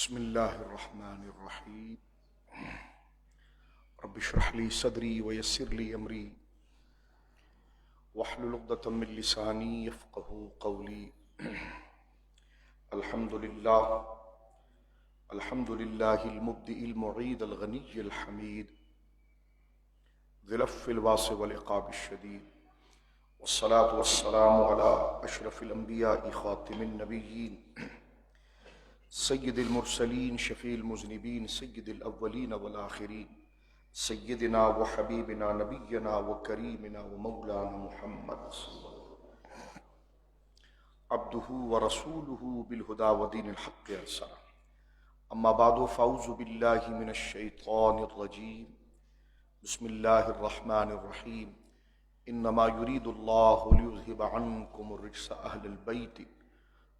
بسم اللہ الرحمن الرحیم رب اشرح لی صدری ویسر لی امری واحلل عقدۃ من لسانی یفقهوا قولی الحمد للہ المبدئ المعید الغنی الحمید ذی العفو الواسع والعقاب الشدید والصلاة والسلام علی اشرف الانبیاء خاتم النبیین سید المرسلین شفیع المذنبین سید الاولین والآخرین سیدنا و حبیبنا نبینا و کریمنا و مولانا محمد عبدہ و رسولہ بالہدی و دین الحق ارسلہ اما بعد فاعوذ باللہ من الشیطان الرجیم بسم اللہ الرحمن الرحیم انما یرید اللہ لیذہب عنکم الرجس اہل البیت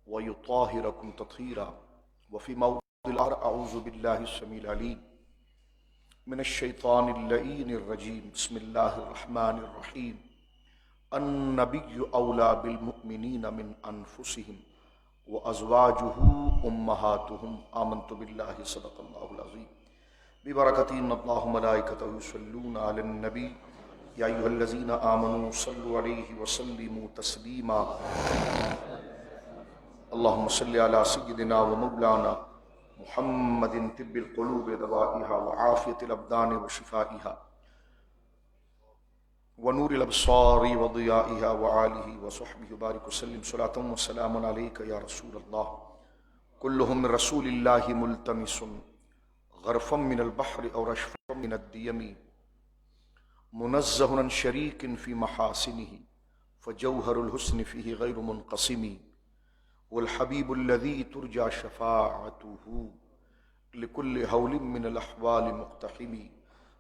ویطہرکم تطہیرا وفی موضع الآخر اعوذ باللہ السمیع العلیم من الشیطان اللعین الرجیم بسم اللہ الرحمن الرحیم النبی اولی بالمؤمنین من انفسهم وازواجہ امہاتہم آمنت باللہ صدق اللہ العظیم ببرکۃ ان اللہ ملائکتہ یصلون علی النبی یا ایھا الذین آمنوا صلوا علیہ وسلموا تسلیما اللہم صلی علی سیدنا و مولانا محمد طب القلوب دوائها وعافیت الابدان وشفائها ونور الابصار وضیائها وآلہ وصحبہ بارک وسلم صلاۃ وسلام علیک یا رسول اللہ کلہم من رسول اللہ ملتمس غرفا من البحر او رشفا من الدیم منزہ عن شریک فی محاسنہ فجوہر الحسن فیہ غیر منقسم والحبیب الذی ترجى شفاعته لكل حول من الاحوال مقتحم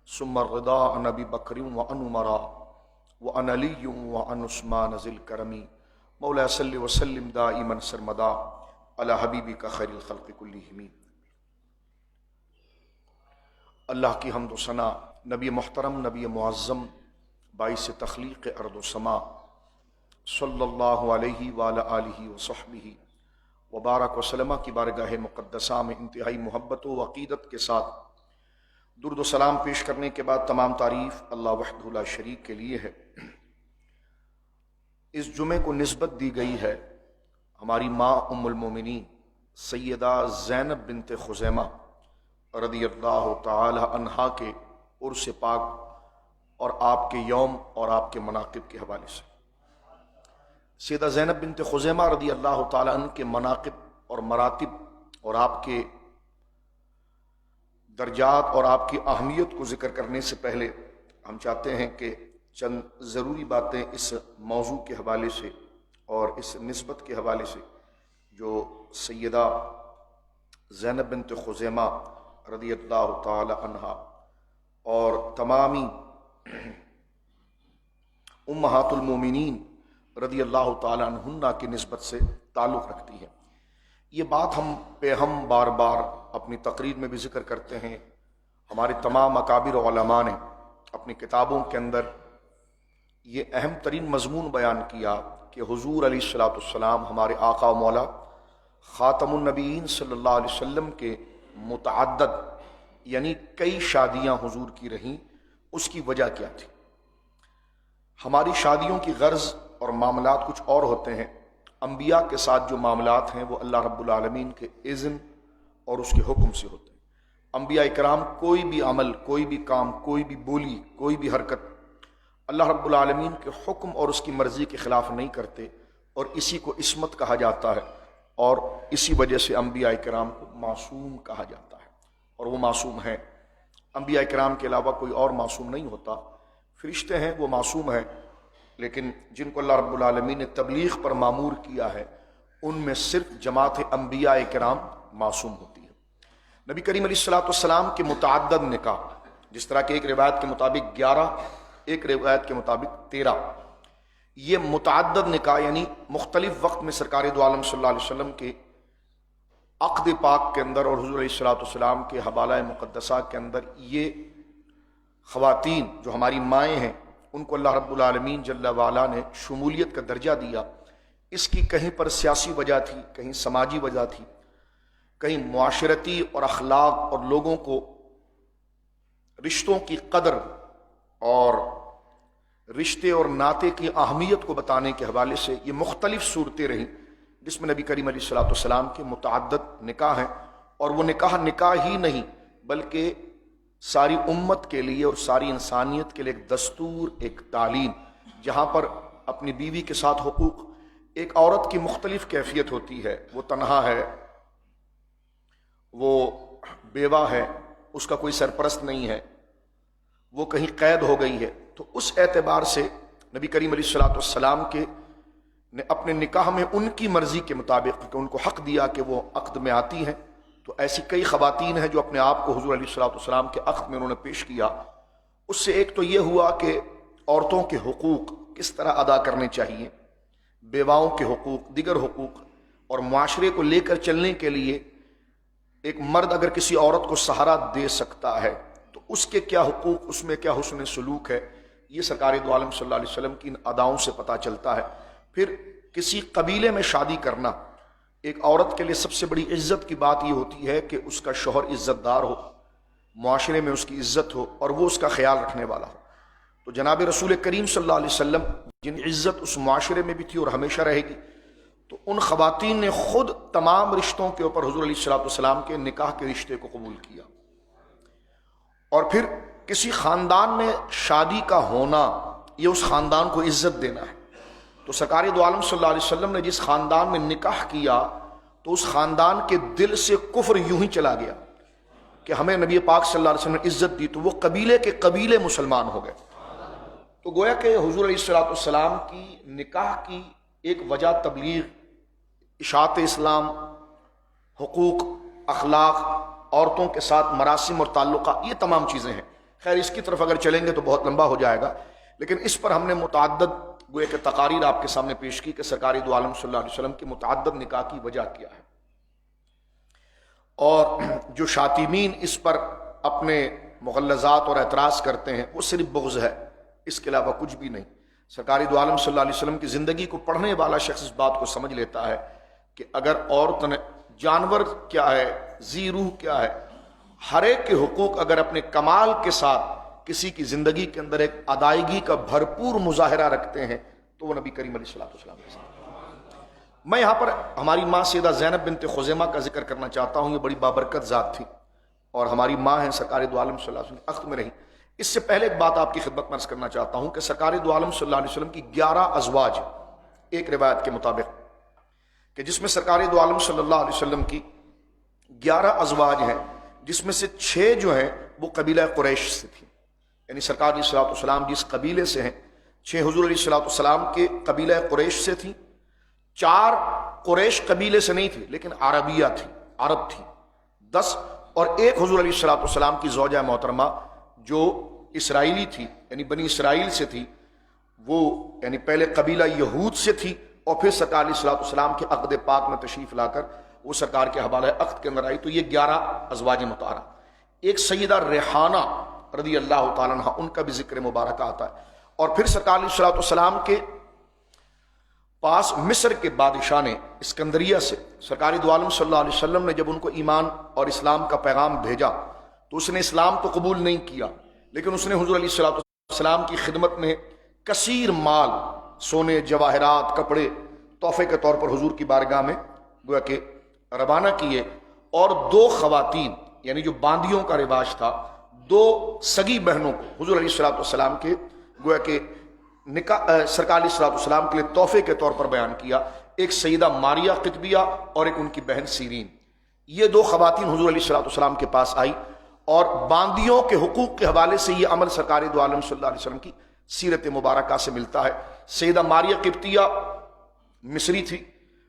ثم الرضا عن ابی بکر وعن عمر وعن علی وعن عثمان ذی الکرم مولا صلی وسلم دائما سرمدا علی حبیبک خیر الخلق کلہم۔ اللہ کی حمد و ثنا، نبی محترم، نبی معظم، باعث تخلیق ارض و سما صلی اللہ علیہ وعلی آلہ وصحبہ وبارک وسلم کی بارگاہ مقدسہ میں انتہائی محبت و عقیدت کے ساتھ درود و سلام پیش کرنے کے بعد تمام تعریف اللہ وحدہ لا شریک کے لیے ہے۔ اس جمعے کو نسبت دی گئی ہے ہماری ماں ام المومنین سیدہ زینب بنت خزیمہ رضی اللہ تعالی عنہا کے عرس پاک اور آپ کے یوم اور آپ کے مناقب کے حوالے سے۔ سیدہ زینب بنت خزیمہ رضی اللہ تعالی عنہ کے مناقب اور مراتب اور آپ کے درجات اور آپ کی اہمیت کو ذکر کرنے سے پہلے ہم چاہتے ہیں کہ چند ضروری باتیں اس موضوع کے حوالے سے اور اس نسبت کے حوالے سے جو سیدہ زینب بنت خزیمہ رضی اللہ تعالی عنہا اور تمامی امہات المومنین رضی اللہ تعالی عنہن کی نسبت سے تعلق رکھتی ہے۔ یہ بات ہم بار بار اپنی تقریر میں بھی ذکر کرتے ہیں، ہمارے تمام اکابر علماء نے اپنی کتابوں کے اندر یہ اہم ترین مضمون بیان کیا کہ حضور علیہ الصلوۃ والسلام ہمارے آقا و مولا خاتم النبیین صلی اللہ علیہ وسلم کے متعدد یعنی کئی شادیاں حضور کی رہیں، اس کی وجہ کیا تھی؟ ہماری شادیوں کی غرض اور معاملات کچھ اور ہوتے ہیں، انبیاء کے ساتھ جو معاملات ہیں وہ اللہ رب العالمین کے اذن اور اس کے حکم سے ہوتے ہیں۔ انبیاء اکرام کوئی بھی عمل، کوئی بھی کام، کوئی بھی بولی، کوئی بھی حرکت اللہ رب العالمین کے حکم اور اس کی مرضی کے خلاف نہیں کرتے، اور اسی کو عصمت کہا جاتا ہے، اور اسی وجہ سے انبیاء اکرام کو معصوم کہا جاتا ہے، اور وہ معصوم ہیں۔ انبیاء اکرام کے علاوہ کوئی اور معصوم نہیں ہوتا۔ فرشتے ہیں وہ معصوم ہیں، لیکن جن کو اللہ رب العالمین نے تبلیغ پر مامور کیا ہے ان میں صرف جماعت انبیاء کرام معصوم ہوتی ہے۔ نبی کریم علیہ الصلوۃ والسلام کے متعدد نکاح، جس طرح کہ ایک روایت کے مطابق 11، ایک روایت کے مطابق 13، یہ متعدد نکاح یعنی مختلف وقت میں سرکار دو عالم صلی اللہ علیہ وسلم کے عقد پاک کے اندر اور حضور علیہ الصلوۃ والسلام کے حوالہ مقدسہ کے اندر یہ خواتین جو ہماری مائیں ہیں ان کو اللہ رب العالمین جل وعلا نے شمولیت کا درجہ دیا۔ اس کی کہیں پر سیاسی وجہ تھی، کہیں سماجی وجہ تھی، کہیں معاشرتی اور اخلاق اور لوگوں کو رشتوں کی قدر اور رشتے اور ناطے کی اہمیت کو بتانے کے حوالے سے یہ مختلف صورتیں رہیں جس میں نبی کریم علیہ الصلوۃ والسلام کے متعدد نکاح ہیں، اور وہ نکاح ہی نہیں بلکہ ساری امت کے لیے اور ساری انسانیت کے لیے ایک دستور، ایک تعلیم، جہاں پر اپنی بیوی کے ساتھ حقوق، ایک عورت کی مختلف کیفیت ہوتی ہے، وہ تنہا ہے، وہ بیوہ ہے، اس کا کوئی سرپرست نہیں ہے، وہ کہیں قید ہو گئی ہے، تو اس اعتبار سے نبی کریم علیہ الصلوۃ والسلام کے نے اپنے نکاح میں ان کی مرضی کے مطابق کہ ان کو حق دیا کہ وہ عقد میں آتی ہیں، تو ایسی کئی خواتین ہیں جو اپنے آپ کو حضور علیہ الصلوۃ والسلام کے عقد میں انہوں نے پیش کیا۔ اس سے ایک تو یہ ہوا کہ عورتوں کے حقوق کس طرح ادا کرنے چاہیے، بیواؤں کے حقوق، دیگر حقوق، اور معاشرے کو لے کر چلنے کے لیے ایک مرد اگر کسی عورت کو سہارا دے سکتا ہے تو اس کے کیا حقوق، اس میں کیا حسن سلوک ہے، یہ سرکار دو عالم صلی اللہ علیہ وسلم کی ان اداؤں سے پتہ چلتا ہے۔ پھر کسی قبیلے میں شادی کرنا ایک عورت کے لیے سب سے بڑی عزت کی بات یہ ہوتی ہے کہ اس کا شوہر عزت دار ہو، معاشرے میں اس کی عزت ہو اور وہ اس کا خیال رکھنے والا ہو۔ تو جناب رسول کریم صلی اللہ علیہ وسلم جن عزت اس معاشرے میں بھی تھی اور ہمیشہ رہے گی، تو ان خواتین نے خود تمام رشتوں کے اوپر حضور علیہ الصلوۃ والسلام کے نکاح کے رشتے کو قبول کیا۔ اور پھر کسی خاندان میں شادی کا ہونا یہ اس خاندان کو عزت دینا ہے، تو سرکار دو عالم صلی اللہ علیہ وسلم نے جس خاندان میں نکاح کیا تو اس خاندان کے دل سے کفر یوں ہی چلا گیا کہ ہمیں نبی پاک صلی اللہ علیہ وسلم نے عزت دی، تو وہ قبیلے کے قبیلے مسلمان ہو گئے۔ تو گویا کہ حضور علیہ الصلوۃ والسلام کی نکاح کی ایک وجہ تبلیغ، اشاعت اسلام، حقوق، اخلاق، عورتوں کے ساتھ مراسم اور تعلقات، یہ تمام چیزیں ہیں۔ خیر اس کی طرف اگر چلیں گے تو بہت لمبا ہو جائے گا، لیکن اس پر ہم نے متعدد گویا کہ تقاریر آپ کے سامنے پیش کی کہ سرکار دو عالم صلی اللہ علیہ وسلم کی متعدد نکاح کی وجہ کیا ہے، اور جو شاطمین اس پر اپنے مغلظات اور اعتراض کرتے ہیں وہ صرف بغض ہے، اس کے علاوہ کچھ بھی نہیں۔ سرکار دو عالم صلی اللہ علیہ وسلم کی زندگی کو پڑھنے والا شخص اس بات کو سمجھ لیتا ہے کہ اگر عورت نے، جانور کیا ہے، ذی روح کیا ہے، ہر ایک کے حقوق اگر اپنے کمال کے ساتھ کسی کی زندگی کے اندر ایک ادائیگی کا بھرپور مظاہرہ رکھتے ہیں تو وہ نبی کریم علیہ الصلوۃ والسلام کے ساتھ۔ میں یہاں پر ہماری ماں سیدہ زینب بنت خزیمہ کا ذکر کرنا چاہتا ہوں، یہ بڑی بابرکت ذات تھی اور ہماری ماں ہیں، سرکار دو عالم صلی اللہ علیہ وسلم عقد میں رہی۔ اس سے پہلے ایک بات آپ کی خدمت میں عرض کرنا چاہتا ہوں کہ سرکار دو عالم صلی اللہ علیہ وسلم کی 11 ازواج، ایک روایت کے مطابق کہ جس میں سرکار دو عالم صلی اللہ علیہ وسلم کی 11 ازواج ہیں، جس میں سے 6 جو ہیں وہ قبیلہ قریش سے تھی، یعنی سرکار علیہ الصلوۃ والسلام جس قبیلے سے ہیں 6 حضور علیہ الصلوۃ والسلام کے قبیلہ قریش سے تھیں، 4 قریش قبیلے سے نہیں تھی لیکن عربیہ تھی، عرب تھی 10، اور ایک حضور علیہ الصلوۃ والسلام کی زوجہ محترمہ جو اسرائیلی تھی، یعنی بنی اسرائیل سے تھی، وہ یعنی پہلے قبیلہ یہود سے تھی اور پھر سرکار علیہ الصلوۃ والسلام کے عقد پاک میں تشریف لا کر وہ سرکار کے حوالہ عقد کے اندر آئی، تو یہ 11 ازواج مطہرہ۔ ایک سیدہ ریحانہ رضی اللہ تعالیٰ عنہ، ان کا بھی ذکر مبارک آتا ہے۔ اور پھر سرکار علیہ الصلوۃ والسلام کے پاس مصر کے بادشاہ نے اسکندریہ سے سرکار دو عالم صلی اللہ علیہ وسلم نے جب ان کو ایمان اور اسلام کا پیغام بھیجا تو اس نے اسلام تو قبول نہیں کیا، لیکن اس نے حضور علیہ الصلوۃ والسلام کی خدمت میں کثیر مال، سونے، جواہرات، کپڑے تحفے کے طور پر حضور کی بارگاہ میں گویا کہ روانہ کیے، اور 2 خواتین یعنی جو باندیوں کا رواج تھا، 2 سگی بہنوں کو حضور علیہ الصلوۃ والسلام کے گویا کہ نکاح سرکار علیہ الصلوۃ والسلام کے لیے تحفے کے طور پر بیان کیا، ایک سیدہ ماریہ قطبیہ اور ایک ان کی بہن سیرین۔ یہ 2 خواتین حضور علیہ الصلوۃ والسلام کے پاس آئی، اور باندیوں کے حقوق کے حوالے سے یہ عمل سرکار دو عالم صلی اللہ علیہ وسلم کی سیرت مبارکہ سے ملتا ہے۔ سیدہ ماریہ قبطیہ مصری تھی،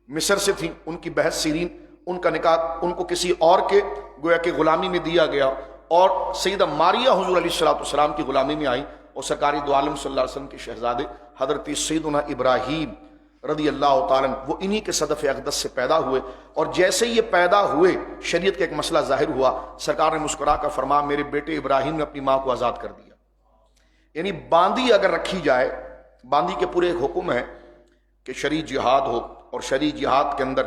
مصر سے تھی، ان کی بہن سیرین، ان کا نکاح ان کو کسی اور کے گویا کہ غلامی میں دیا گیا، اور سیدہ ماریہ حضور علیہ الصلوۃ والسلام کی غلامی میں آئی، اور سرکار دو عالم صلی اللہ علیہ وسلم کے شہزادے حضرت سیدنا ابراہیم رضی اللہ تعالیٰ عنہ وہ انہی کے صدف اقدس سے پیدا ہوئے، اور جیسے یہ پیدا ہوئے شریعت کا ایک مسئلہ ظاہر ہوا، سرکار نے مسکرا کر فرمایا میرے بیٹے ابراہیم نے اپنی ماں کو آزاد کر دیا۔ یعنی باندی اگر رکھی جائے، باندی کے پورے ایک حکم ہے کہ شرعی جہاد ہو، اور شرعی جہاد کے اندر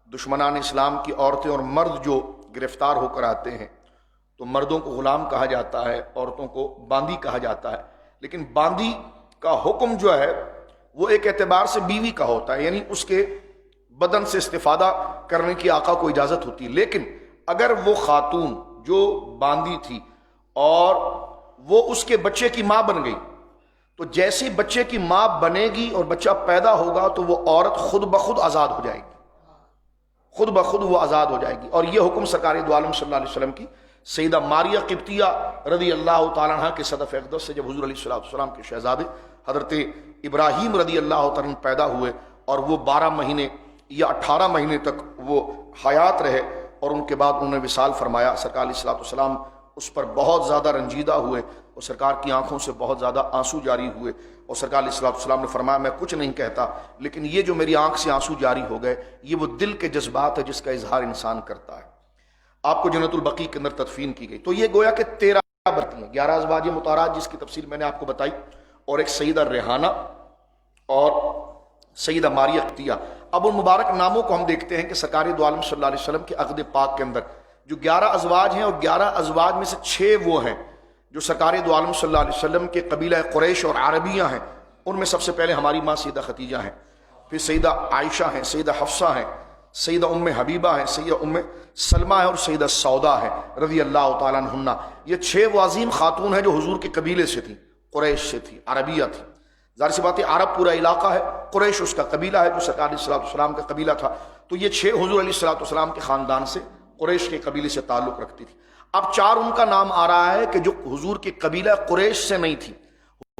دشمنان اسلام کی عورتیں اور مرد جو گرفتار ہو کر آتے ہیں تو مردوں کو غلام کہا جاتا ہے، عورتوں کو باندی کہا جاتا ہے، لیکن باندی کا حکم جو ہے وہ ایک اعتبار سے بیوی کا ہوتا ہے، یعنی اس کے بدن سے استفادہ کرنے کی آقا کو اجازت ہوتی ہے۔ لیکن اگر وہ خاتون جو باندی تھی اور وہ اس کے بچے کی ماں بن گئی، تو جیسی بچے کی ماں بنے گی اور بچہ پیدا ہوگا تو وہ عورت خود بخود آزاد ہو جائے گی، خود بخود وہ آزاد ہو جائے گی۔ اور یہ حکم سرکار دو عالم صلی اللہ علیہ وسلم کی سیدہ ماریہ قبطیہ رضی اللہ تعالیٰ عنہ کے صدف اقدس سے جب حضور علیہ السلام کے شہزادے حضرت ابراہیم رضی اللہ تعالیٰ عنہ پیدا ہوئے اور وہ 12 مہینے یا 18 مہینے تک وہ حیات رہے اور ان کے بعد انہوں نے وصال فرمایا، سرکار علیہ السلام اس پر بہت زیادہ رنجیدہ ہوئے اور سرکار کی آنکھوں سے بہت زیادہ آنسو جاری ہوئے، اور سرکار علیہ السلام نے فرمایا میں کچھ نہیں کہتا، لیکن یہ جو میری آنکھ سے آنسو جاری ہو گئے یہ وہ دل کے جذبات ہے جس کا اظہار انسان کرتا ہے۔ آپ کو جنت البقیع کے اندر تدفین کی گئی۔ تو یہ گویا کہ 13 برتی ہیں، 11 ازواج مطہرات جس کی تفصیل میں نے آپ کو بتائی، اور ایک سیدہ ریحانہ اور سیدہ ماریہ قبطیہ۔ اب ان مبارک ناموں کو ہم دیکھتے ہیں کہ سرکار دو عالم صلی اللہ علیہ وسلم کے عقد پاک کے اندر جو 11 ازواج ہیں، اور 11 ازواج میں سے 6 وہ ہیں جو سرکار دو عالم صلی اللہ علیہ وسلم کے قبیلہ قریش اور عربیہ ہیں۔ ان میں سب سے پہلے ہماری ماں سیدہ خدیجہ ہیں، پھر سیدہ عائشہ ہیں، سیدہ حفصہ ہیں، سیدہ ام حبیبہ ہیں، سیدہ ام سلمہ ہے اور سیدہ سودا ہے رضی اللہ تعالیٰ عنہن۔ یہ 6 وہ عظیم خاتون ہیں جو حضور کے قبیلے سے تھیں، قریش سے تھی، عربیہ تھی۔ ظاہر سی بات ہے عرب پورا علاقہ ہے، قریش اس کا قبیلہ ہے جو سرکار علیہ السلام کا قبیلہ تھا، تو یہ 6 حضور علیہ السلام کے خاندان سے، قریش کے قبیلے سے تعلق رکھتی تھی۔ اب 4 ان کا نام آ رہا ہے کہ جو حضور کے قبیلہ قریش سے نہیں تھی،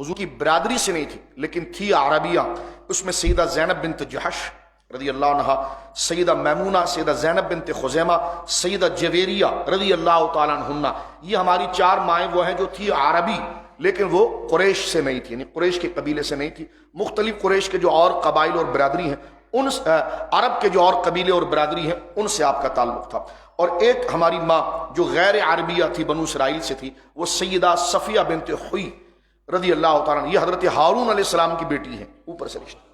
حضور کی برادری سے نہیں تھی، لیکن تھی عربیہ۔ اس میں سیدہ زینب بنت جحش رضی اللہ عنہ، سیدہ میمونہ، سیدہ زینب بنت خزیمہ، سیدہ جویریہ رضی اللہ تعالیٰ عنہن۔ یہ ہماری 4 مائیں وہ ہیں جو تھی عربی لیکن وہ قریش سے نہیں تھی، یعنی قریش کے قبیلے سے نہیں تھی۔ مختلف قریش کے جو اور قبائل اور برادری ہیں، ان عرب کے جو اور قبیلے اور برادری ہیں ان سے آپ کا تعلق تھا۔ اور ایک ہماری ماں جو غیر عربیہ تھی، بنو اسرائیل سے تھی، وہ سیدہ صفیہ بنت حوی رضی اللہ تعالیٰ عنہ، یہ حضرت ہارون علیہ السلام کی بیٹی ہیں، اوپر سے رشتہ،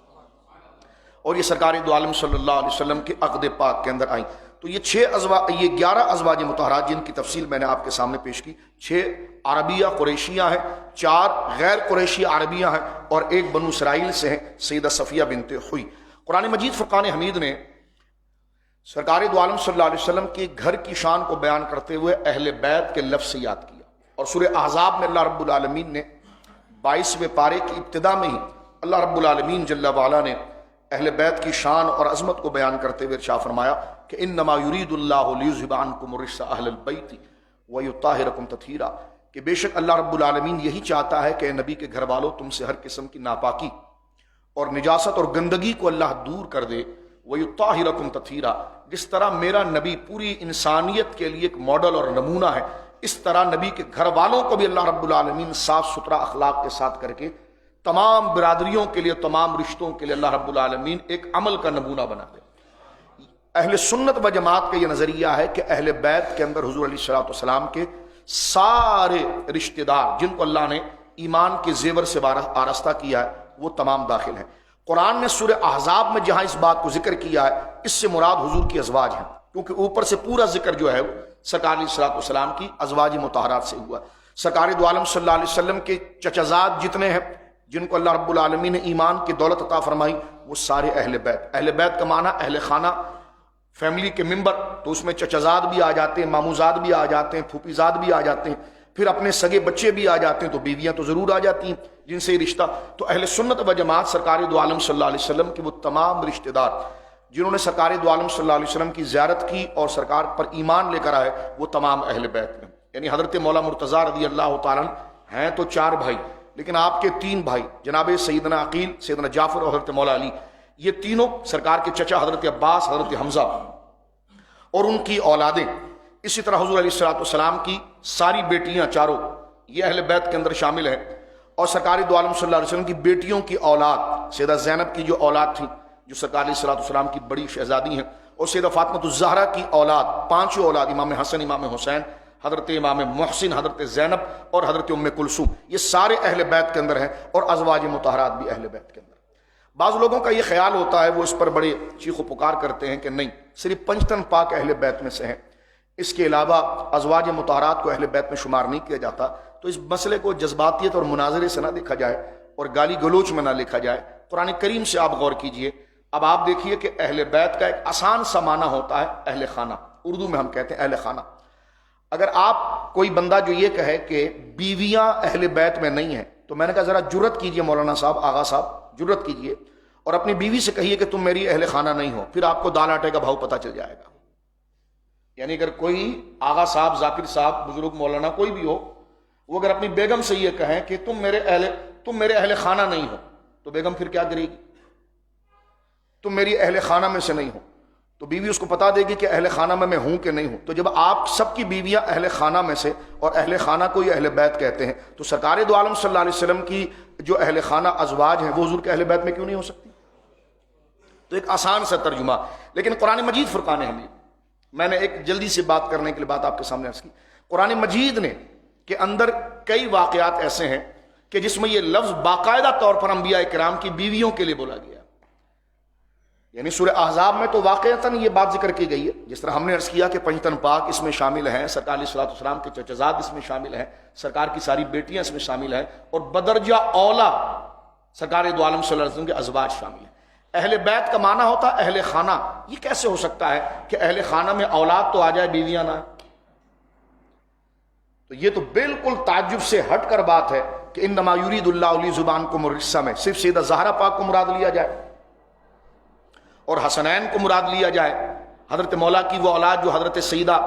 اور یہ سرکار دو عالم صلی اللہ علیہ وسلم کے عقد پاک کے اندر آئیں۔ تو یہ 11 ازواج مطہرات جن کی تفصیل میں نے آپ کے سامنے پیش کی، 6 عربیہ قریشیہ ہیں، 4 غیر قریشی عربیہ ہیں، اور ایک بنو اسرائیل سے ہیں سیدہ صفیہ بنت حوی۔ قرآن مجید فرقان حمید نے سرکار دو عالم صلی اللہ علیہ وسلم کے گھر کی شان کو بیان کرتے ہوئے اہل بیت کے لفظ سے یاد کیا، اور سورہ احزاب میں اللہ رب العالمین نے 22ویں پارے کی ابتدا میں ہی اللہ رب العالمین جل وعلا نے اہل بیت کی شان اور عظمت کو بیان کرتے ہوئے ارشاد فرمایا کہ انما یرید اللہ لیذھب عنکم الرجس اہل البیت ویطہرکم تطہیرا، کہ بے شک اللہ رب العالمین یہی چاہتا ہے کہ اے نبی کے گھر والوں تم سے ہر قسم کی ناپاکی اور نجاست اور گندگی کو اللہ دور کر دے، ویطہرکم تطہیرا، جس طرح میرا نبی پوری انسانیت کے لیے ایک ماڈل اور نمونہ ہے، اس طرح نبی کے گھر والوں کو بھی اللہ رب العالمین صاف ستھرا اخلاق کے ساتھ کر کے تمام برادریوں کے لیے، تمام رشتوں کے لیے اللہ رب العالمین ایک عمل کا نمونہ بنا دے۔ اہل سنت و جماعت کا یہ نظریہ ہے کہ اہل بیت کے اندر حضور علیہ السلام کے سارے رشتہ دار جن کو اللہ نے ایمان کے زیور سے آراستہ کیا ہے وہ تمام داخل ہیں۔ قرآن نے سورہ احزاب میں جہاں اس بات کو ذکر کیا ہے، اس سے مراد حضور کی ازواج ہیں، کیونکہ اوپر سے پورا ذکر جو ہے وہ سرکار علیہ السلام کی ازواج مطہرات سے ہوا۔ سرکار دو عالم صلی اللہ علیہ وسلم کے چچزاد جتنے ہیں جن کو اللہ رب العالمین نے ایمان کی دولت عطا فرمائی، وہ سارے اہل بیت۔ اہل بیت کا معنی اہل خانہ، فیملی کے ممبر، تو اس میں چچزاد بھی آ جاتے ہیں، ماموزاد بھی آ جاتے ہیں، پھوپھیزاد بھی آ جاتے ہیں، پھر اپنے سگے بچے بھی آ جاتے ہیں، تو بیویاں تو ضرور آ جاتی ہیں جن سے رشتہ۔ تو اہل سنت و جماعت سرکار دو عالم صلی اللہ علیہ وسلم کے وہ تمام رشتہ دار جنہوں نے سرکار دو عالم صلی اللہ علیہ وسلم کی زیارت کی اور سرکار پر ایمان لے کر آئے، وہ تمام اہل بیت میں، یعنی حضرت مولا مرتضیٰ رضی اللہ تعالیٰ ہیں تو 4 بھائی، لیکن آپ کے 3 بھائی جناب سیدنا عقیل، سیدنا جعفر اور حضرت مولا علی، یہ تینوں سرکار کے چچا حضرت عباس، حضرت حمزہ اور ان کی اولادیں، اسی طرح حضور علیہ السلام کی ساری بیٹیاں چاروں یہ اہل بیت کے اندر شامل ہیں، اور سرکار دو عالم صلی اللہ علیہ وسلم کی بیٹیوں کی اولاد، سیدہ زینب کی جو اولاد تھی جو سرکار علیہ السلام کی بڑی شہزادی ہیں، اور سیدہ فاطمہ الزہرا کی اولاد، 5 اولاد، امام حسن، امام حسین، حضرت امام محسن، حضرت زینب اور حضرت ام کلثوم، یہ سارے اہل بیت کے اندر ہیں، اور ازواج مطہرات بھی اہل بیت کے اندر۔ بعض لوگوں کا یہ خیال ہوتا ہے، وہ اس پر بڑے چیخ و پکار کرتے ہیں کہ نہیں، صرف پنجتن پاک اہل بیت میں سے ہیں، اس کے علاوہ ازواج مطہرات کو اہل بیت میں شمار نہیں کیا جاتا۔ تو اس مسئلے کو جذباتیت اور مناظرے سے نہ دیکھا جائے اور گالی گلوچ میں نہ لکھا جائے، قرآن کریم سے آپ غور کیجئے۔ اب آپ دیکھیے کہ اہل بیت کا ایک آسان سا معنی ہوتا ہے اہل خانہ، اردو میں ہم کہتے ہیں اہل خانہ۔ اگر آپ کوئی بندہ جو یہ کہے کہ بیویاں اہل بیت میں نہیں ہیں، تو میں نے کہا ذرا جرت کیجئے مولانا صاحب، آغا صاحب جرت کیجئے اور اپنی بیوی سے کہیے کہ تم میری اہل خانہ نہیں ہو، پھر آپ کو دال آٹے کا بھاؤ پتہ چل جائے گا۔ یعنی اگر کوئی آغا صاحب، ذاکر صاحب، بزرگ مولانا کوئی بھی ہو، وہ اگر اپنی بیگم سے یہ کہیں کہ تم میرے اہل خانہ نہیں ہو، تو بیگم پھر کیا کرے گی؟ تم میری اہل خانہ میں سے نہیں ہو، تو بیوی اس کو بتا دے گی کہ اہل خانہ میں ہوں کہ نہیں ہوں۔ تو جب آپ سب کی بیویاں اہل خانہ میں سے، اور اہل خانہ کو یہ اہل بیت کہتے ہیں، تو سرکار دو عالم صلی اللہ علیہ وسلم کی جو اہل خانہ ازواج ہیں وہ حضور کے اہل بیت میں کیوں نہیں ہو سکتی؟ تو ایک آسان سا ترجمہ، لیکن قرآن مجید فرقان حمید، میں نے ایک جلدی سے بات کرنے کے لیے بات آپ کے سامنے عرض کی۔ قرآن مجید نے کے اندر کئی واقعات ایسے ہیں کہ جس میں یہ لفظ باقاعدہ طور پر انبیاء کرام کی بیویوں کے لیے بولا گیا، یعنی سورہ احزاب میں تو واقعتاً یہ بات ذکر کی گئی ہے، جس طرح ہم نے عرض کیا کہ پنجتن پاک اس میں شامل ہیں، سرکار علیہ الصلوۃ والسلام کے چچزاد اس میں شامل ہیں، سرکار کی ساری بیٹیاں اس میں شامل ہیں، اور بدرجہ اولا سرکار دو عالم صلی اللہ علیہ وسلم کے ازواج شامل ہیں۔ اہل بیت کا معنی ہوتا ہے اہل خانہ۔ یہ کیسے ہو سکتا ہے کہ اہل خانہ میں اولاد تو آ جائے، بیویاں نہ؟ تو یہ تو بالکل تعجب سے ہٹ کر بات ہے کہ انما یرید اللہ لیذبانکم الرجس میں صرف سیدہ زہرا پاک کو مراد لیا جائے اور حسنین کو مراد لیا جائے، حضرت مولا کی وہ اولاد جو حضرت سیدہ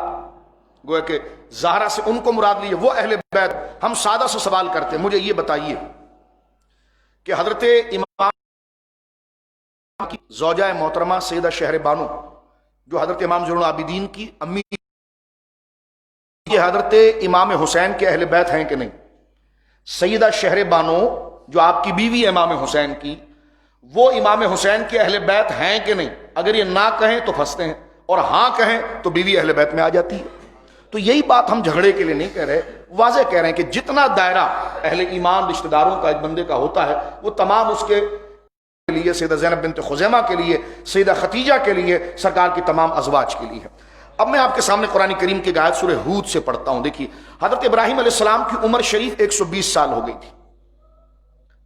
گویا کہ زہرا سے ان کو مراد لیے، وہ اہل بیت۔ ہم سادہ سے سوال کرتے ہیں، مجھے یہ بتائیے کہ حضرت امام کی زوجہ محترمہ سیدہ شہر بانو جو حضرت امام زین العابدین کی امی، یہ حضرت امام حسین کے اہل بیت ہیں کہ نہیں؟ سیدہ شہر بانو جو آپ کی بیوی ہے امام حسین کی، وہ امام حسین کے اہل بیت ہیں کہ نہیں؟ اگر یہ نہ کہیں تو پھنستے ہیں، اور ہاں کہیں تو بیوی اہل بیت میں آ جاتی ہے۔ تو یہی بات ہم جھگڑے کے لیے نہیں کہہ رہے، واضح کہہ رہے ہیں کہ جتنا دائرہ اہل ایمان رشتہ داروں کا ایک بندے کا ہوتا ہے، وہ تمام اس کے لیے، سیدہ زینب بنت خزیمہ کے لیے، سیدہ ختیجہ کے لیے، سرکار کی تمام ازواج کے لیے ہے۔ اب میں آپ کے سامنے قرآن کریم کی آیت سورہ ہود سے پڑھتا ہوں۔ دیکھیے، حضرت ابراہیم علیہ السلام کی عمر شریف 120 سال ہو گئی تھی۔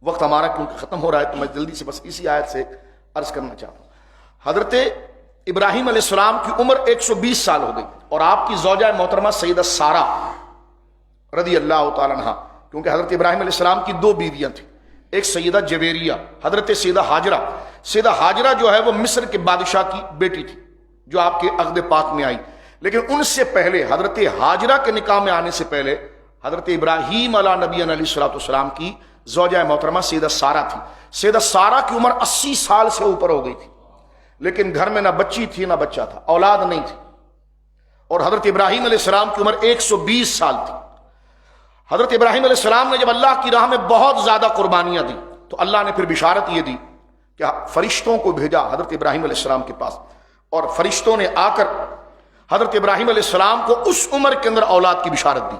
وقت ہمارا کیونکہ ختم ہو رہا ہے تو میں جلدی سے بس اسی آیت سے عرض کرنا چاہتا ہوں۔ حضرت ابراہیم علیہ السلام کی عمر 120 سال ہو گئی، اور آپ کی زوجہ محترمہ سیدہ سارہ رضی اللہ تعالیٰ عنہ، کیونکہ حضرت ابراہیم علیہ السلام کی دو بیویاں تھیں، ایک سیدہ جویریہ، حضرت سیدہ ہاجرہ۔ سیدہ ہاجرہ جو ہے وہ مصر کے بادشاہ کی بیٹی تھی جو آپ کے عقد پاک میں آئی، لیکن ان سے پہلے حضرت ہاجرہ کے نکاح میں آنے سے پہلے حضرت ابراہیم علیہ نبی علیہ الصلوۃ والسلام کی زوجہ محترمہ سیدہ سارہ تھی۔ سیدہ سارہ کی عمر 80 سال سے اوپر ہو گئی تھی، لیکن گھر میں نہ بچی تھی نہ بچہ تھا، اولاد نہیں تھی، اور حضرت ابراہیم علیہ السلام کی عمر 120 سال تھی۔ حضرت ابراہیم علیہ السلام نے جب اللہ کی راہ میں بہت زیادہ قربانیاں دی تو اللہ نے پھر بشارت یہ دی کہ فرشتوں کو بھیجا حضرت ابراہیم علیہ السلام کے پاس، اور فرشتوں نے آ کر حضرت ابراہیم علیہ السلام کو اس عمر کے اندر اولاد کی بشارت دی۔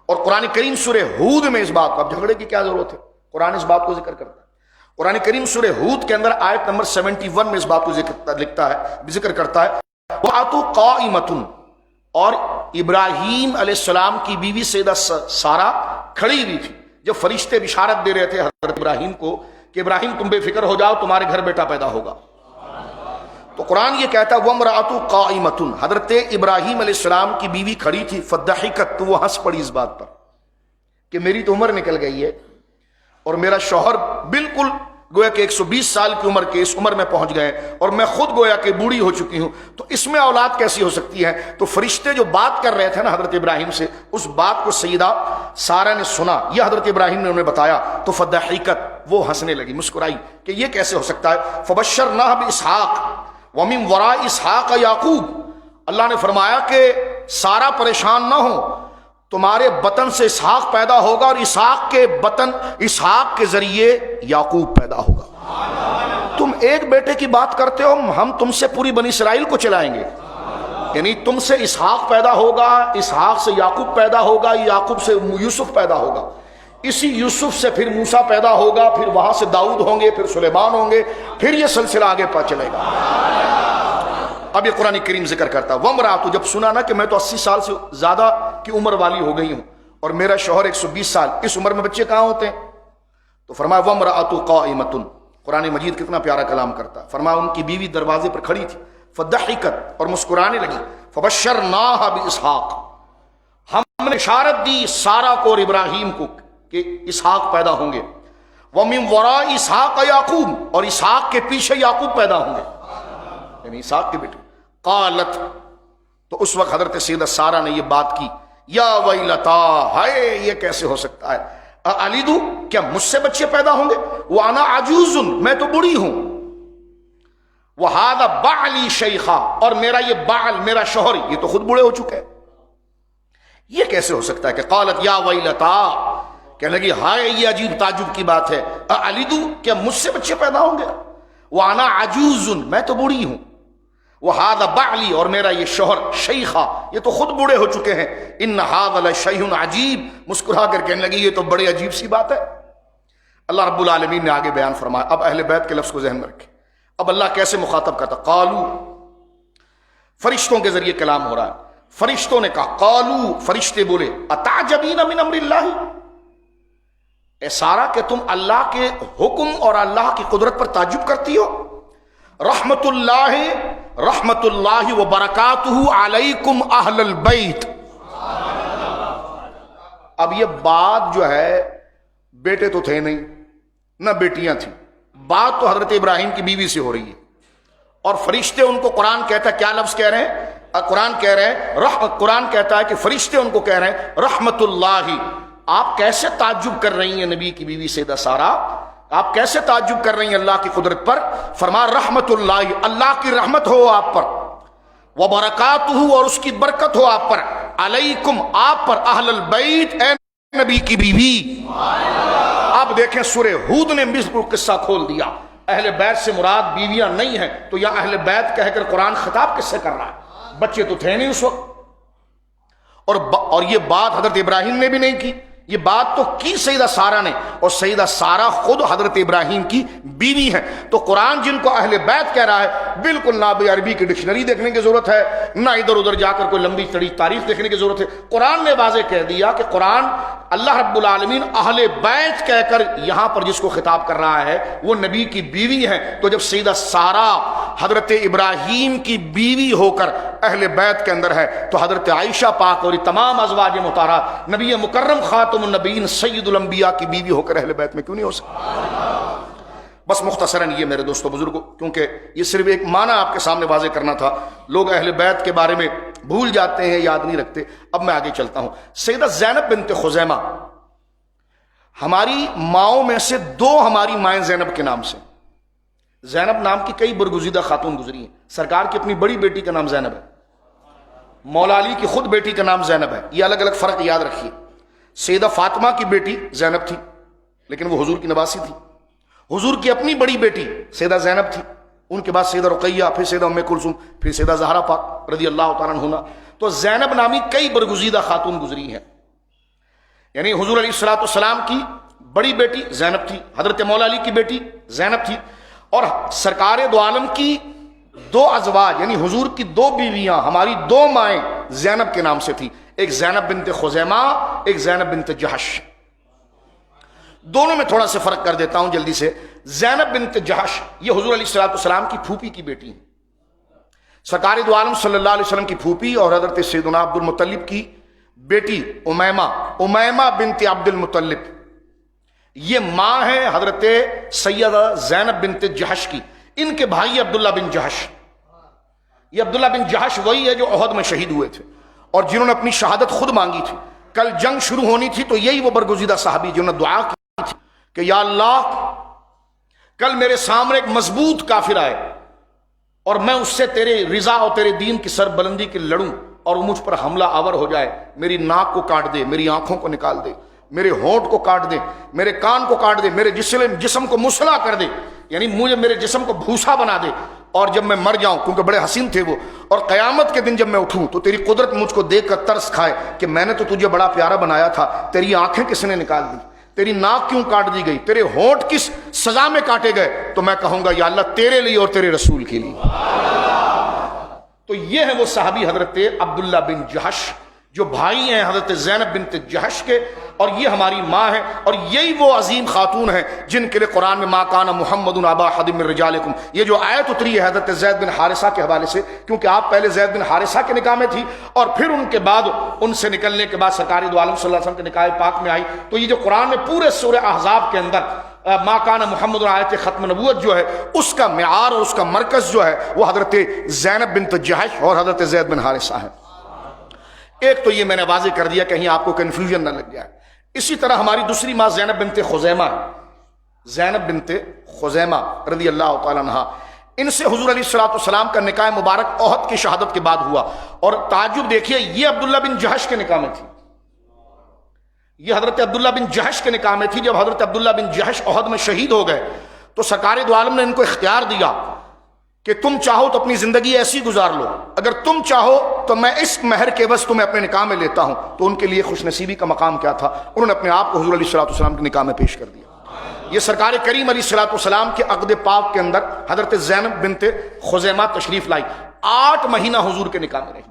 اور قرآن کریم سورہ ہود میں اس بات کو، اب جھگڑے کی کیا ضرورت ہے، قرآن اس بات کو ذکر کرتا ہے۔ قرآن کریم سورہ ہود کے اندر آیت نمبر 71 میں اس بات کو ذکر کرتا ہے، وَأَتُوا قَائِمَةٌ، اور ابراہیم علیہ السلام کی بیوی سیدہ سارہ کھڑی ہوئی تھی جب فرشتے بشارت دے رہے تھے حضرت ابراہیم کو کہ ابراہیم تم بے فکر ہو جاؤ، تمہارے گھر بیٹا پیدا ہوگا۔ تو قرآن یہ کہتا ہے وَامْرَأَتُ قَائِمَةٌ، حضرت ابراہیم علیہ السلام کی بیوی کھڑی تھی، فَضَحِكَتْ، تو وہ ہنس پڑی اس بات پر کہ میری تو عمر نکل گئی ہے اور میرا شوہر بالکل گویا کہ 120 سال کی عمر کے اس عمر میں پہنچ گئے، اور میں خود گویا کہ بوڑھی ہو چکی ہوں، تو اس میں اولاد کیسی ہو سکتی ہے؟ تو فرشتے جو بات کر رہے تھے نا حضرت ابراہیم سے، اس بات کو سیدہ سارہ نے سنا، یہ حضرت ابراہیم نے انہیں بتایا، تو فضحکت، وہ ہنسنے لگی، مسکرائی کہ یہ کیسے ہو سکتا ہے۔ فبشرناہ باسحاق ومن وراء اسحاق یعقوب، اللہ نے فرمایا کہ سارہ پریشان نہ ہو، تمہارے بطن سے اسحاق پیدا ہوگا، اور اسحاق کے ذریعے یعقوب پیدا ہوگا۔ تم ایک بیٹے کی بات کرتے ہو، ہم تم سے پوری بنی اسرائیل کو چلائیں گے، یعنی تم سے اسحاق پیدا ہوگا، اسحاق سے یعقوب پیدا ہوگا، یعقوب سے یوسف پیدا ہوگا۔ اسی یوسف سے پھر موسیٰ پیدا ہوگا، پھر وہاں سے داؤد ہوں گے، پھر سلیمان ہوں گے، پھر یہ سلسلہ آگے چلے گا۔ اب یہ قرآن کریم ذکر کرتا ہے وامرأۃ، جب سنا نا کہ میں تو 80 سال سے زیادہ کی عمر والی ہو گئی ہوں اور میرا شوہر 120 سال، اس عمر میں بچے کہاں ہوتے ہیں؟ تو فرمایا وامرأۃ قائمۃ، قرآن مجید کتنا پیارا کلام کرتا ہے، فرمایا ان کی بیوی دروازے پر کھڑی تھی، فضحکت، اور مسکرانے لگی، فبشرناہا باسحاق، ہم نے بشارت دی سارہ کو اور ابراہیم کو کہ اسحاق پیدا ہوں گے، ومن وراء اسحاق یعقوب، اور اسحاق کے پیچھے یعقوب پیدا ہوں گے، یعنی اسحاق کے بیٹے۔ قالت، تو اس وقت حضرت سیدہ سارہ نے یہ بات کی، یا ویلتا، ہائے یہ کیسے ہو سکتا ہے، الیدو، کیا مجھ سے بچے پیدا ہوں گے، وانا عجوز، میں تو بوڑھی ہوں، وہذا بعلی شیخا، اور میرا یہ بعل، میرا شوہر، یہ تو خود بوڑھے ہو چکے ہیں، یہ کیسے ہو سکتا ہے کہ قالت یا ویلتا، کہنے لگی ہائے یہ عجیب تعجب کی بات ہے، الیدو، کیا مجھ سے بچے پیدا ہوں گے، وانا عجوز، میں تو بوڑھی ہوں، وہذا بعلی، اور میرا یہ شوہر، شیخا، یہ تو خود بوڑھے ہو چکے ہیں، ان ھذا لشیء عجیب، مسکرا کر کہنے لگی یہ تو بڑی عجیب سی بات ہے۔ اللہ رب العالمین نے آگے بیان فرمایا، اب اہل بیت کے لفظ کو ذہن میں رکھیں، اب اللہ کیسے مخاطب کرتا، قالو، فرشتوں کے ذریعے کلام ہو رہا ہے، فرشتوں نے کہا، قالو، فرشتے بولے، اتعجبین من امر اللہ، اے سارہ کہ تم اللہ کے حکم اور اللہ کی قدرت پر تعجب کرتی ہو، رحمت اللہ وبرکاتہ علیکم اہل البیت۔ اب یہ بات جو ہے، بیٹے تو تھے نہیں نہ بیٹیاں تھیں، بات تو حضرت ابراہیم کی بیوی سے ہو رہی ہے، اور فرشتے ان کو، قرآن کہتا ہے، کیا لفظ کہہ رہے ہیں، قرآن کہتا ہے کہ فرشتے ان کو کہہ رہے ہیں رحمت اللہ، آپ کیسے تعجب کر رہی ہیں نبی کی بیوی سیدہ سارہ، آپ کیسے تعجب کر رہی ہیں اللہ کی قدرت پر، فرما رحمت اللہ، اللہ کی رحمت ہو آپ پر، وبرکاتہ، اور اس کی برکت ہو آپ پر، علیکم، آپ پر، اہل البیت، اے نبی کی بیوی۔ آپ دیکھیں سورہ ہود نے مصر کو قصہ کھول دیا، اہل بیت سے مراد بیویاں نہیں ہیں، تو یا اہل بیت کہہ کر قرآن خطاب کس سے کر رہا ہے، بچے تو تھے نہیں اس وقت، اور یہ بات حضرت ابراہیم نے بھی نہیں کی، یہ بات تو کی سیدہ سارہ نے، اور سیدہ سارہ خود حضرت ابراہیم کی بیوی ہیں، تو قرآن جن کو اہل بیت کہہ رہا ہے، بالکل نہ بھی عربی کی ڈکشنری دیکھنے کی ضرورت ہے، نہ ادھر ادھر جا کر کوئی لمبی چڑی تاریخ دیکھنے کی ضرورت ہے، قرآن نے واضح کہہ دیا کہ قرآن اللہ رب العالمین اہل بیت کہہ کر یہاں پر جس کو خطاب کر رہا ہے وہ نبی کی بیوی ہیں، تو جب سیدہ سارہ حضرت ابراہیم کی بیوی ہو کر اہل بیت کے اندر ہے، تو حضرت عائشہ پاک اور تمام ازواج مطہرات، نبی مکرم خاتم النبیین سید الانبیاء کی بیوی ہو کر اہل بیت میں کیوں نہیں ہو سکتی؟ بس مختصراً یہ میرے دوستو بزرگوں، کیونکہ یہ صرف ایک معنی آپ کے سامنے واضح کرنا تھا، لوگ اہل بیت کے بارے میں بھول جاتے ہیں، یاد نہیں رکھتے۔ اب میں آگے چلتا ہوں۔ سیدہ زینب بنت خزیمہ، ہماری ماؤں میں سے دو ہماری مائیں زینب کے نام سے، زینب نام کی کئی برگزیدہ خاتون گزری ہیں، سرکار کی اپنی بڑی بیٹی کا نام زینب ہے، مولا علی کی خود بیٹی کا نام زینب ہے، یہ الگ الگ فرق یاد رکھیے۔ سیدہ فاطمہ کی بیٹی زینب تھی لیکن وہ حضور کی نواسی تھی، حضور کی اپنی بڑی بیٹی سیدہ زینب تھی، ان کے بعد سیدہ رقیہ، پھر سیدہ ام کلثوم، پھر سیدہ زہرا پاک رضی اللہ تعالیٰ عنہا، تو زینب نامی کئی برگزیدہ خاتون گزری ہیں، یعنی حضور علیہ الصلوۃ والسلام کی بڑی بیٹی زینب تھی، حضرت مولا علی کی بیٹی زینب تھی، اور سرکار دو عالم کی دو ازواج یعنی حضور کی دو بیویاں، ہماری دو مائیں زینب کے نام سے تھی، ایک زینب بنت خزیمہ، ایک زینب بنت جہش۔ دونوں میں تھوڑا سا فرق کر دیتا ہوں جلدی سے۔ زینب بنت جہش یہ حضور علیہ الصلوۃ والسلام کی پھوپھی کی بیٹی ہیں، سرکار دو عالم صلی اللہ علیہ وسلم کی پھوپھی اور حضرت سیدنا عبد المطلب کی بیٹی امیمہ بنت عبد المطلب، یہ ماں ہے حضرت سیدہ زینب بنت جہش کی، ان کے بھائی عبداللہ بن جہش، یہ عبداللہ بن جہش وہی ہے جو احد میں شہید ہوئے تھے اور جنہوں نے اپنی شہادت خود مانگی تھی۔ کل جنگ شروع ہونی تھی تو یہی وہ برگزیدہ صحابی جنہوں نے دعا کی تھی کہ یا اللہ کل میرے سامنے ایک مضبوط کافر آئے اور میں اس سے تیرے رضا اور تیرے دین کی سر بلندی کے لڑوں اور وہ مجھ پر حملہ آور ہو جائے، میری ناک کو کاٹ دے، میری آنکھوں کو نکال دے، میرے ہونٹ کو کاٹ دے، میرے کان کو کاٹ دے، میرے جسم کو مسلح کر دے، یعنی مجھے میرے جسم کو بھوسا بنا دے، اور جب میں مر جاؤں، کیونکہ بڑے حسین تھے وہ، اور قیامت کے دن جب میں اٹھوں تو تیری قدرت مجھ کو دیکھ کر ترس کھائے کہ میں نے تو تجھے بڑا پیارا بنایا تھا، تیری آنکھیں کس نے نکال دی، تیری ناک کیوں کاٹ دی گئی, تیرے ہونٹ کس سزا میں کاٹے گئے, تو میں کہوں گا یا اللہ تیرے لیے اور تیرے رسول کے لیے. تو یہ ہے وہ صحابی حضرت عبداللہ بن جہش جو بھائی ہیں حضرت زینب بنت جہش کے, اور یہ ہماری ماں ہے, اور یہی وہ عظیم خاتون ہیں جن کے لیے قرآن میں ما کان محمد ابا احد من رجالکم, یہ جو آیت اتری ہے حضرت زید بن حارثہ کے حوالے سے, کیونکہ آپ پہلے زید بن حارثہ کے نکاح میں تھی اور پھر ان کے بعد ان سے نکلنے کے بعد سرکار دو عالم صلی اللہ علیہ وسلم کے نکاح پاک میں آئی. تو یہ جو قرآن میں پورے سورہ احزاب کے اندر ما کان محمد آیت ختم نبوت جو ہے اس کا معیار اور اس کا مرکز جو ہے وہ حضرت زینب بنت جہش اور حضرت زید بن حارثہ ہے. ایک تو یہ میں نے واضح کر دیا کہیں آپ کو کنفیوژن نہ لگ جائے. اسی طرح ہماری دوسری ماں زینب بنت خزیمہ, زینب بنت خزیمہ رضی اللہ تعالی عنہا, ان سے حضور علیہ الصلوۃ والسلام کا نکاح مبارک احد کی شہادت کے بعد ہوا. اور تعجب دیکھیے, یہ عبداللہ بن جہش کے نکاح میں تھی, یہ حضرت عبداللہ بن جہش کے نکاح میں تھی. جب حضرت عبداللہ بن جہش احد میں شہید ہو گئے تو سرکار دو عالم نے ان کو اختیار دیا کہ تم چاہو تو اپنی زندگی ایسی گزار لو, اگر تم چاہو تو میں اس مہر کے عوض تمہیں اپنے نکاح میں لیتا ہوں. تو ان کے لیے خوش نصیبی کا مقام کیا تھا, انہوں نے اپنے آپ کو حضور علیہ الصلوۃ والسلام کے نکاح میں پیش کر دیا. یہ سرکار کریم علیہ الصلوۃ والسلام کے عقد پاک کے اندر حضرت زینب بنت خزیمہ تشریف لائی, 8 مہینہ حضور کے نکاح میں رہی,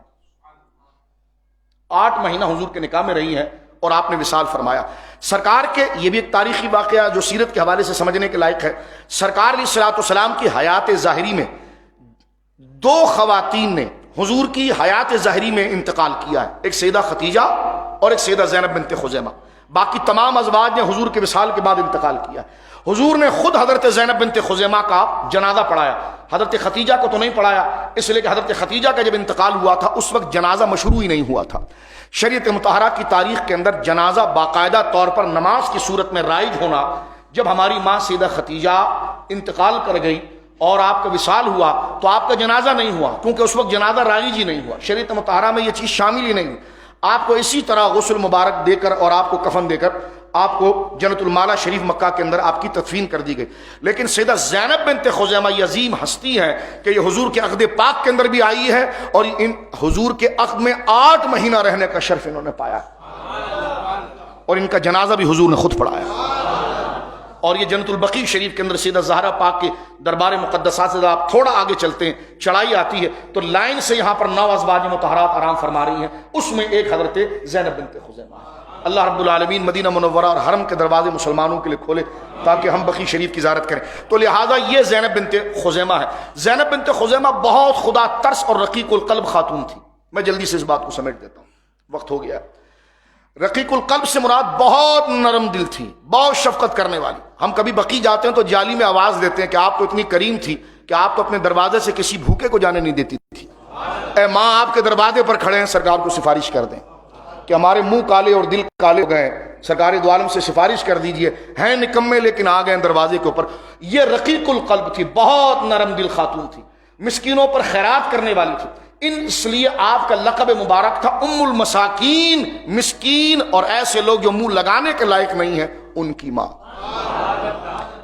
8 مہینہ حضور کے نکاح میں رہی ہیں اور آپ نے وصال فرمایا. سرکار کے, یہ بھی ایک تاریخی واقعہ جو سیرت کے حوالے سے سمجھنے کے لائق ہے, سرکار علیہ الصلوۃ والسلام کی حیات ظاہری میں 2 خواتین نے حضور کی حیات ظاہری میں انتقال کیا ہے, ایک سیدہ خدیجہ اور ایک سیدہ زینب بنت خزیمہ. باقی تمام ازواج نے حضور کے وصال کے بعد انتقال کیا. حضور نے خود حضرت زینب بنت خزیمہ کا جنازہ پڑھایا, حضرت خدیجہ کو تو نہیں پڑھایا, اس لیے کہ حضرت خدیجہ کا جب انتقال ہوا تھا اس وقت جنازہ مشروع ہی نہیں ہوا تھا. شریعت مطہرہ کی تاریخ کے اندر جنازہ باقاعدہ طور پر نماز کی صورت میں رائج ہونا, جب ہماری ماں سیدہ خدیجہ انتقال کر گئی اور آپ کا وصال ہوا تو آپ کا جنازہ نہیں ہوا, کیونکہ اس وقت جنازہ رائج ہی نہیں ہوا, شریعت مطہرہ میں یہ چیز شامل ہی نہیں. آپ کو اسی طرح غسل مبارک دے کر اور آپ کو کفن دے کر آپ کو جنت المالا شریف مکہ کے اندر آپ کی تدفین کر دی گئی. لیکن سیدہ زینب بنت خزیمہ یہ عظیم ہستی ہے کہ یہ حضور کے عقد پاک کے اندر بھی آئی ہے اور ان حضور کے عقد میں 8 مہینہ رہنے کا شرف انہوں نے پایا, اور ان کا جنازہ بھی حضور نے خود پڑھایا. اور یہ جنت البقیع شریف کے اندر سیدہ زہرا پاک کے دربار مقدسات سے آپ تھوڑا آگے چلتے ہیں, چڑھائی آتی ہے تو لائن سے یہاں پر 9 ازواج مطہرات آرام فرما رہی ہیں, اس میں ایک حضرت زینب بنت خزیمہ. اللہ رب العالمین مدینہ منورہ اور حرم کے دروازے مسلمانوں کے لیے کھولے تاکہ ہم بقیع شریف کی زیارت کریں. تو لہٰذا یہ زینب بنت خزیمہ ہے. زینب بنت خزیمہ بہت خدا ترس اور رقیق القلب خاتون تھی. میں جلدی سے اس بات کو سمیٹ دیتا ہوں, وقت ہو گیا. رقیق القلب سے مراد بہت نرم دل تھی, بہت شفقت کرنے والی. ہم کبھی بقیع جاتے ہیں تو جالی میں آواز دیتے ہیں کہ آپ تو اتنی کریم تھی کہ آپ تو اپنے دروازے سے کسی بھوکے کو جانے نہیں دیتی تھی. اے ماں, آپ کے دروازے پر کھڑے ہیں, سرکار کو سفارش کر دیں کہ ہمارے منہ کالے اور دل کالے ہو گئے ہیں, سرکار دو عالم سے سفارش کر دیجئے, ہیں نکمے لیکن آ گئے دروازے کے اوپر. یہ رقیق القلب تھی, بہت نرم دل خاتون تھی, مسکینوں پر خیرات کرنے والی تھی. اس لیے آپ کا لقب مبارک تھا ام المساکین, مسکین اور ایسے لوگ جو منہ لگانے کے لائق نہیں ہیں ان کی ماں.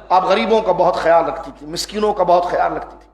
آپ غریبوں کا بہت خیال رکھتی تھی, مسکینوں کا بہت خیال رکھتی تھی.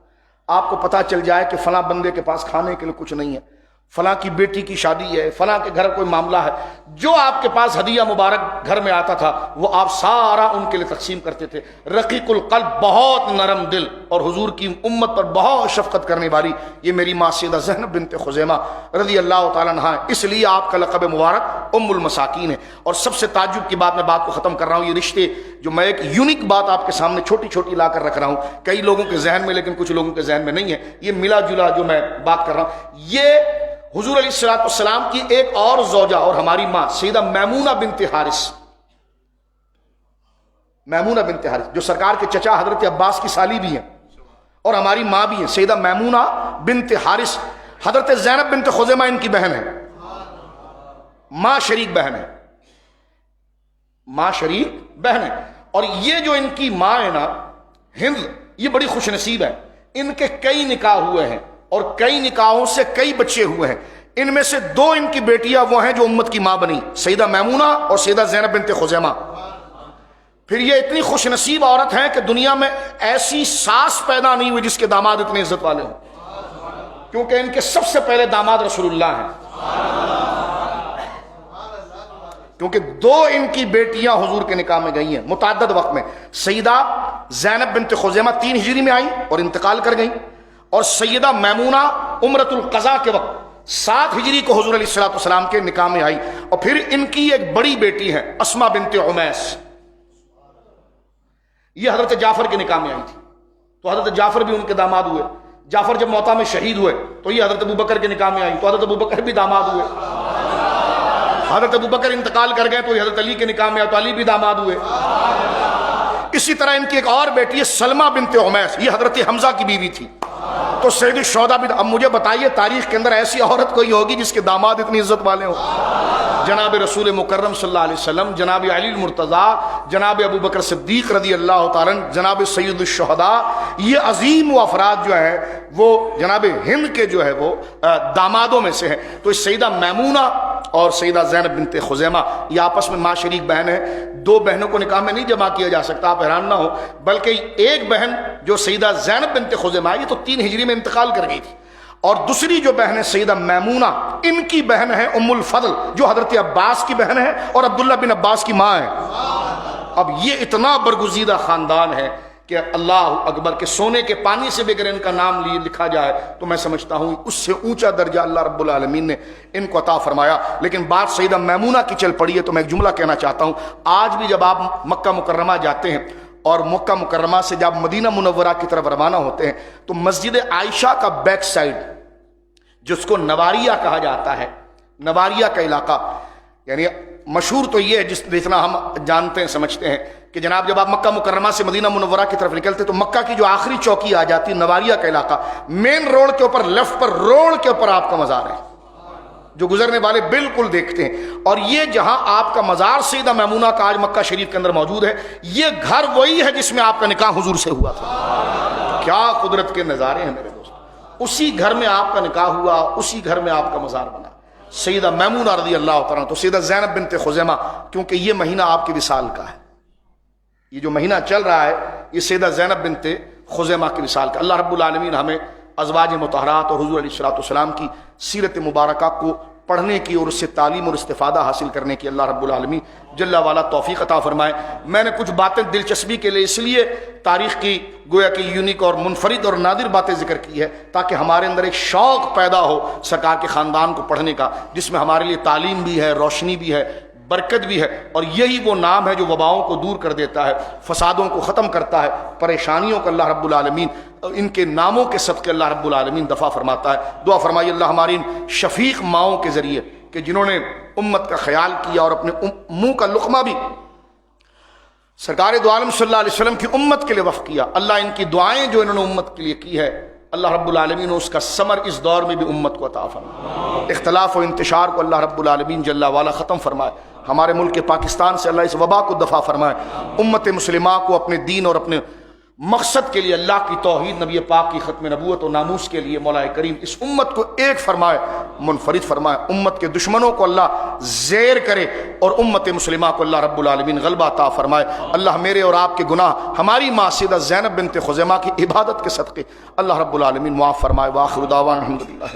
آپ کو پتہ چل جائے کہ فلاں بندے کے پاس کھانے کے لیے کچھ نہیں ہے, فلاں کی بیٹی کی شادی ہے, فلاں کے گھر کوئی معاملہ ہے, جو آپ کے پاس ہدیہ مبارک گھر میں آتا تھا وہ آپ سارا ان کے لیے تقسیم کرتے تھے. رقیق القلب, بہت نرم دل اور حضور کی امت پر بہت شفقت کرنے والی یہ میری ماں سیدہ زینب بنت خزیمہ رضی اللہ تعالیٰ عنہا, اس لیے آپ کا لقب مبارک ام المساکین ہے. اور سب سے تعجب کی بات, میں بات کو ختم کر رہا ہوں, یہ رشتے جو میں ایک یونیک بات آپ کے سامنے چھوٹی چھوٹی لا کر رکھ رہا ہوں, کئی لوگوں کے ذہن میں لیکن کچھ لوگوں کے ذہن میں نہیں ہے, یہ ملا جلا جو میں بات کر رہا ہوں, یہ حضور علیہ الصلوۃ والسلام کی ایک اور زوجہ اور ہماری ماں سیدہ میمونہ بنت حارث, میمونہ بنت حارث جو سرکار کے چچا حضرت عباس کی سالی بھی ہیں اور ہماری ماں بھی ہیں, سیدہ میمونہ بنت حارث. حضرت زینب بنت خزیمہ ان کی بہن ہے, ماں شریک بہن ہے, ماں شریک بہن ہے. اور یہ جو ان کی ماں ہے نا ہند, یہ بڑی خوش نصیب ہے, ان کے کئی نکاح ہوئے ہیں اور کئی نکاحوں سے کئی بچے ہوئے ہیں. ان میں سے 2 ان کی بیٹیاں وہ ہیں جو امت کی ماں بنی, سیدہ میمونہ اور سیدہ زینب بنت خزیمہ. پھر یہ اتنی خوش نصیب عورت ہیں کہ دنیا میں ایسی ساس پیدا نہیں ہوئی جس کے داماد اتنے عزت والے ہوں, کیونکہ ان کے سب سے پہلے داماد رسول اللہ ہیں. کیونکہ دو ان کی بیٹیاں حضور کے نکاح میں گئی ہیں متعدد وقت میں. سیدہ زینب بنت خزیمہ 3 ہجری میں آئی اور انتقال کر گئیں، اور سیدہ میمونہ عمرۃ القضاء کے وقت 7 ہجری کو حضور علیہ الصلوۃ والسلام کے نکاح میں آئی. اور پھر ان کی ایک بڑی بیٹی ہے اسماء بنت عمیس، یہ حضرت جعفر کے نکاح میں آئی تھی، تو حضرت جعفر بھی ان کے داماد ہوئے. جعفر جب موتا میں شہید ہوئے تو یہ حضرت ابوبکر کے نکاح میں آئی، تو حضرت ابوبکر بھی داماد ہوئے. حضرت ابوبکر انتقال کر گئے تو یہ حضرت علی کے نکاح میں آئے تو علی بھی داماد ہوئے. اسی طرح ان کی ایک اور بیٹی ہے سلمہ بنت عمیس، یہ حضرت حمزہ کی بیوی تھی. تو سید الشہداء بھی. اب مجھے بتائیے تاریخ کے اندر ایسی عورت کوئی ہوگی جس کے داماد اتنی عزت والے ہوں؟ جناب رسول مکرم صلی اللہ علیہ وسلم، جناب علی المرتضیٰ، جناب ابوبکر صدیق رضی اللہ تعالیٰ عنہ، جناب سید الشہداء، یہ عظیم و افراد جو ہیں وہ جناب ہند کے جو ہے وہ دامادوں میں سے ہیں. تو اس سیدہ میمونہ اور سیدہ زینب بنت خزیمہ یہ آپس میں ماں شریک بہن ہیں. 2 بہنوں کو نکاح میں نہیں جمع کیا جا سکتا، آپ حیران نہ ہو، بلکہ ایک بہن جو سیدہ زینب بنت خزیمہ یہ تو 3 ہجری میں انتقال کر گئی تھی، اور دوسری جو بہن ہے سیدہ میمونہ، ان کی بہن ہے ام الفضل جو حضرت عباس کی بہن ہے اور عبداللہ بن عباس کی ماں ہے. اب یہ اتنا برگزیدہ خاندان ہے کہ اللہ اکبر کے سونے کے پانی سے بھی اگر ان کا نام لکھا جائے تو میں سمجھتا ہوں اس سے اونچا درجہ اللہ رب العالمین نے ان کو عطا فرمایا. لیکن بات سیدہ میمونہ کی چل پڑی ہے تو میں ایک جملہ کہنا چاہتا ہوں. آج بھی جب آپ مکہ مکرمہ جاتے ہیں اور مکہ مکرمہ سے جب مدینہ منورہ کی طرف روانہ ہوتے ہیں تو مسجد عائشہ کا بیک سائڈ جس کو نواریہ کہا جاتا ہے، نواریہ کا علاقہ، یعنی مشہور تو یہ ہے جتنا ہم جانتے ہیں سمجھتے ہیں کہ جناب جب آپ مکہ مکرمہ سے مدینہ منورہ کی طرف نکلتے تو مکہ کی جو آخری چوکی آ جاتی ہے نواریہ کا علاقہ، مین روڈ کے اوپر لیفٹ پر روڈ کے اوپر آپ کا مزار ہے جو گزرنے والے بالکل دیکھتے ہیں. اور یہ جہاں آپ کا مزار سیدہ میمونہ کا آج مکہ شریف کے اندر موجود ہے، یہ گھر وہی ہے جس میں آپ کا نکاح حضور سے ہوا تھا. کیا قدرت کے نظارے ہیں میرے دوست. اسی گھر میں آپ کا نکاح ہوا، اسی گھر میں آپ کا مزار بنا. سیدہ میمونہ رضی اللہ تعالیٰ. تو سیدہ زینب بنت خزیمہ، کیونکہ یہ مہینہ آپ کے وصال کا ہے، یہ جو مہینہ چل رہا ہے یہ سیدہ زینب بنت خزیمہ کے وصال کا. اللہ رب العالمین ہمیں ازواج مطہرات اور حضور علیہ الصلوۃ والسلام کی سیرت مبارکہ کو پڑھنے کی اور اس سے تعلیم اور استفادہ حاصل کرنے کی اللہ رب العالمین جل والا توفیق عطا فرمائے. میں نے کچھ باتیں دلچسپی کے لیے اس لیے تاریخ کی گویا کہ یونیک اور منفرد اور نادر باتیں ذکر کی ہے تاکہ ہمارے اندر ایک شوق پیدا ہو سرکار کے خاندان کو پڑھنے کا، جس میں ہمارے لیے تعلیم بھی ہے، روشنی بھی ہے، برکت بھی ہے. اور یہی وہ نام ہے جو وباؤں کو دور کر دیتا ہے، فسادوں کو ختم کرتا ہے، پریشانیوں کو اللہ رب العالمین ان کے ناموں کے صدقے اللہ رب العالمین دفع فرماتا ہے. دعا فرمائیے اللہ ہماری ان شفیق ماؤں کے ذریعے کہ جنہوں نے امت کا خیال کیا اور اپنے منہ کا لقمہ بھی سرکار دو عالم صلی اللہ علیہ وسلم کی امت کے لیے وقف کیا. اللہ ان کی دعائیں جو انہوں نے امت کے لیے کی ہے اللہ رب العالمین اس کا ثمر اس دور میں بھی امت کو عطا فرمائے. اختلاف و انتشار کو اللہ رب العالمین جل والا ختم فرمائے. ہمارے ملک پاکستان سے اللہ اس وبا کو دفع فرمائے. امت مسلمہ کو اپنے دین اور اپنے مقصد کے لیے، اللہ کی توحید، نبی پاک کی ختم نبوت و ناموس کے لیے مولا کریم اس امت کو ایک فرمائے، منفرد فرمائے. امت کے دشمنوں کو اللہ زیر کرے اور امت مسلمہ کو اللہ رب العالمین غلبہ عطا فرمائے. اللہ میرے اور آپ کے گناہ ہماری ماں سیدہ زینب بنت خزیمہ کی عبادت کے صدقے اللہ رب العالمین معاف فرمائے. وآخر دعوانا الحمدللہ.